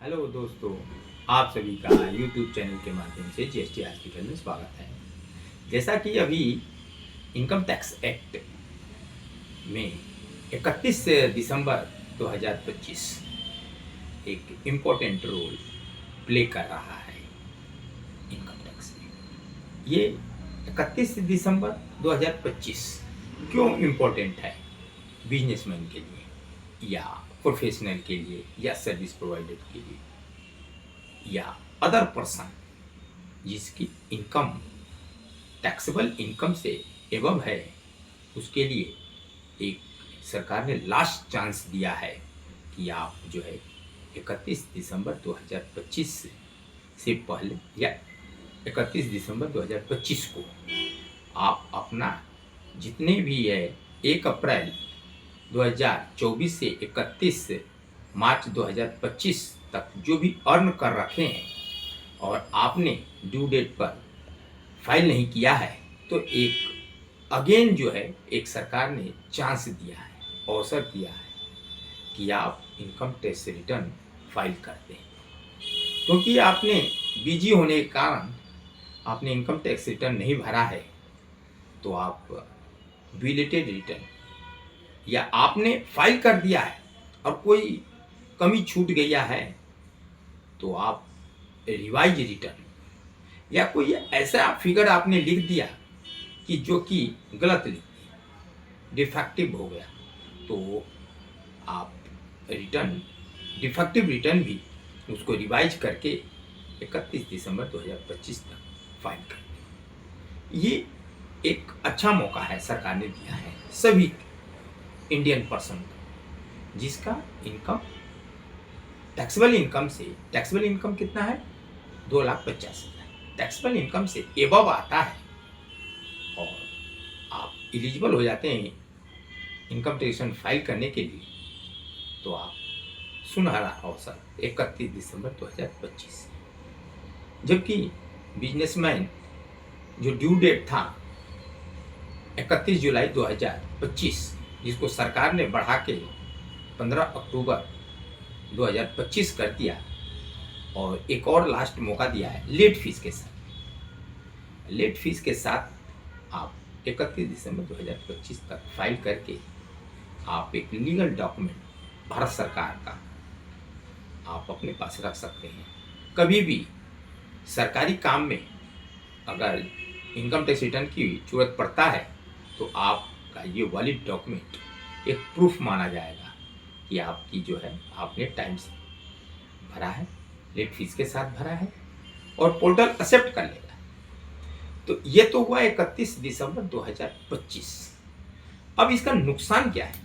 Hello दोस्तों, आप सभी का यूट्यूब चैनल के माध्यम से जीएसटी हॉस्पिटल में स्वागत है। जैसा कि अभी इनकम टैक्स एक्ट में 31 दिसंबर 2025 एक इम्पोर्टेंट रोल प्ले कर रहा है इनकम टैक्स में। ये 31 दिसंबर 2025 क्यों इम्पोर्टेंट है बिजनेसमैन के लिए या प्रोफेशनल के लिए या सर्विस प्रोवाइडर के लिए या अदर पर्सन जिसकी इनकम टैक्सेबल इनकम से एबव है, उसके लिए एक सरकार ने लास्ट चांस दिया है कि आप जो है 31 दिसंबर 2025 से पहले या 31 दिसंबर 2025 को आप अपना जितने भी है 1 अप्रैल 2024 से 31 मार्च 2025 तक जो भी अर्न कर रखे हैं और आपने ड्यू डेट पर फाइल नहीं किया है, तो एक अगेन जो है एक सरकार ने चांस दिया है, अवसर दिया है कि आप इनकम टैक्स रिटर्न फाइल करते हैं। क्योंकि आपने बिजी होने के कारण आपने इनकम टैक्स रिटर्न नहीं भरा है, तो आप बिलेटेड रिटर्न या आपने फाइल कर दिया है और कोई कमी छूट गया है, तो आप रिवाइज रिटर्न या कोई ऐसा फिगर आपने लिख दिया कि जो कि गलत लिख दिया, डिफेक्टिव हो गया, तो आप रिटर्न डिफेक्टिव रिटर्न भी उसको रिवाइज करके 31 दिसंबर 2025 तक फाइल कर दें। ये एक अच्छा मौका है सरकार ने दिया है सभी इंडियन पर्सन को जिसका इनकम टैक्सेबल इनकम से, टैक्सेबल इनकम कितना है 2,50,000, टैक्सेबल इनकम से एबव आता है और आप एलिजिबल हो जाते हैं इनकम टैक्स फाइल करने के लिए, तो आप सुनहरा अवसर 31 दिसंबर 2025। जबकि बिजनेसमैन जो ड्यू डेट था 31 जुलाई 2025, जिसको सरकार ने बढ़ा के 15 अक्टूबर 2025 कर दिया और एक और लास्ट मौका दिया है लेट फीस के साथ। लेट फीस के साथ आप 31 दिसंबर 2025 तक फाइल करके आप एक लीगल डॉक्यूमेंट भारत सरकार का आप अपने पास रख सकते हैं। कभी भी सरकारी काम में अगर इनकम टैक्स रिटर्न की जरूरत पड़ता है, तो आपका ये वैलिड डॉक्यूमेंट एक प्रूफ माना जाएगा कि आपकी जो है आपने टाइम से भरा है, लेट फीस के साथ भरा है और पोर्टल एक्सेप्ट कर लेगा। तो ये तो हुआ 31 दिसंबर 2025। अब इसका नुकसान क्या है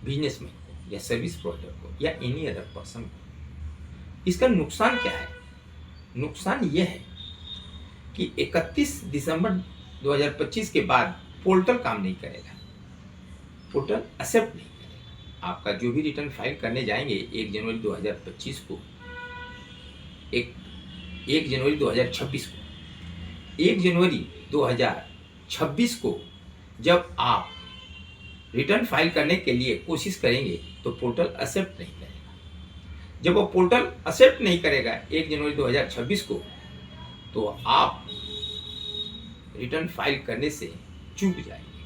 बिजनेसमैन को या सर्विस प्रोवाइडर को या एनी अदर पर्सन को? इसका नुकसान क्या है? नुकसान ये है कि 31 दिसंबर 2025 के बाद पोर्टल काम नहीं करेगा, पोर्टल एक्सेप्ट नहीं करेगा। आपका जो भी रिटर्न फाइल करने जाएंगे 1 जनवरी 2025 को, 1 जनवरी 2026 को, 1 जनवरी 2026 को जब आप रिटर्न फाइल करने के लिए कोशिश करेंगे, तो पोर्टल एक्सेप्ट नहीं करेगा। जब वो पोर्टल एक्सेप्ट नहीं करेगा 1 जनवरी 2026 को, तो आप रिटर्न फाइल करने से चूक जाएंगे,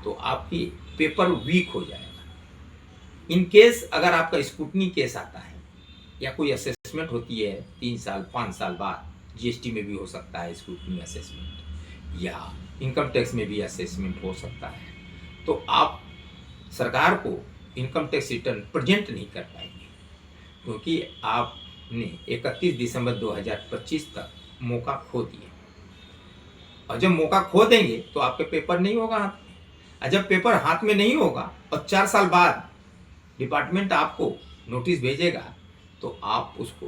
तो आपकी पेपर वीक हो जाएगा। इन केस अगर आपका स्क्रूटनी केस आता है या कोई असेसमेंट होती है 3 साल 5 साल बाद, जीएसटी में भी हो सकता है स्क्रूटनी असेसमेंट या इनकम टैक्स में भी असेसमेंट हो सकता है, तो आप सरकार को इनकम टैक्स रिटर्न प्रेजेंट नहीं कर पाएंगे, क्योंकि आपने 31 दिसंबर 2025 तक मौका खो दिया। और जब मौका खो देंगे तो आपके पेपर नहीं होगा हाथ में, और जब पेपर हाथ में नहीं होगा और 4 साल बाद डिपार्टमेंट आपको नोटिस भेजेगा, तो आप उसको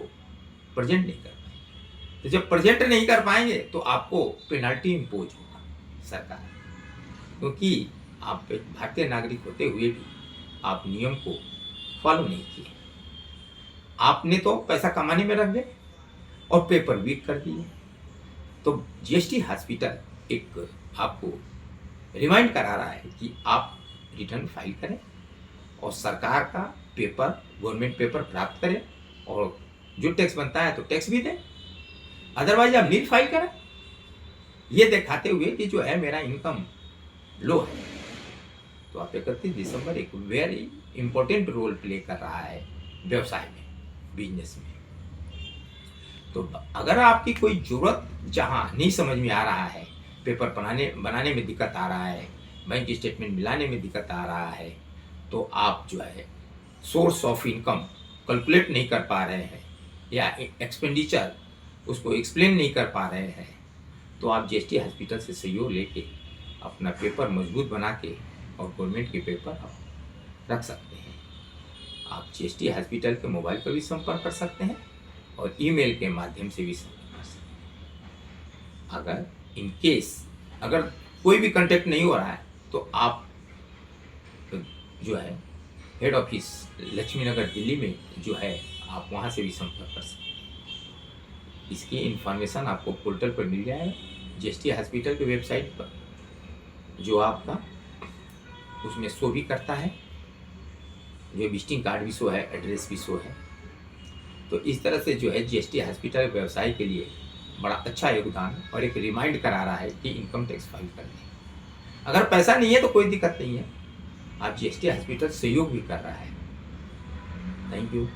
प्रेजेंट नहीं कर पाएंगे। तो जब प्रेजेंट नहीं कर पाएंगे तो आपको पेनल्टी इम्पोज होगा सरकार, क्योंकि आप एक भारतीय नागरिक होते हुए भी आप नियम को फॉलो नहीं किए। आपने तो पैसा कमाने में रख दिए और पेपर वीक कर दिए। तो जीएसटी हॉस्पिटल एक आपको रिमाइंड करा रहा है कि आप रिटर्न फाइल करें और सरकार का पेपर, गवर्नमेंट पेपर प्राप्त करें और जो टैक्स बनता है तो टैक्स भी दें, अदरवाइज आप नील फाइल करें, ये दिखाते हुए कि जो है मेरा इनकम लो है। तो आप 31 दिसंबर एक वेरी इंपॉर्टेंट रोल प्ले कर रहा है व्यवसाय में, बिजनेस में। तो अगर आपकी कोई जरूरत जहाँ नहीं समझ में आ रहा है, पेपर बनाने में दिक्कत आ रहा है, बैंक स्टेटमेंट मिलाने में दिक्कत आ रहा है, तो आप जो है सोर्स ऑफ इनकम कैलकुलेट नहीं कर पा रहे हैं या एक्सपेंडिचर उसको एक्सप्लेन नहीं कर पा रहे हैं, तो आप जीएसटी हॉस्पिटल से सहयोग लेके अपना पेपर मजबूत बना के और गवर्नमेंट के पेपर आप रख सकते हैं। आप जीएसटी हॉस्पिटल के मोबाइल पर भी संपर्क कर सकते हैं और ईमेल के माध्यम से भी संपर्क कर सकते हैं। अगर इन केस अगर कोई भी कांटेक्ट नहीं हो रहा है तो आप जो है हेड ऑफिस लक्ष्मी नगर दिल्ली में जो है आप वहाँ से भी संपर्क कर सकते हैं। इसकी इंफॉर्मेशन आपको पोर्टल पर मिल जाएगा, जीएसटी हॉस्पिटल के वेबसाइट पर, जो आपका उसमें शो भी करता है, जो विजिटिंग कार्ड भी शो है, एड्रेस भी शो है। तो इस तरह से जो है जीएसटी हॉस्पिटल व्यवसाय के लिए बड़ा अच्छा योगदान और एक रिमाइंड करा रहा है कि इनकम टैक्स फाइल करने। अगर पैसा नहीं है तो कोई दिक्कत नहीं है, आप जीएसटी हॉस्पिटल सहयोग भी कर रहा है। Thank you.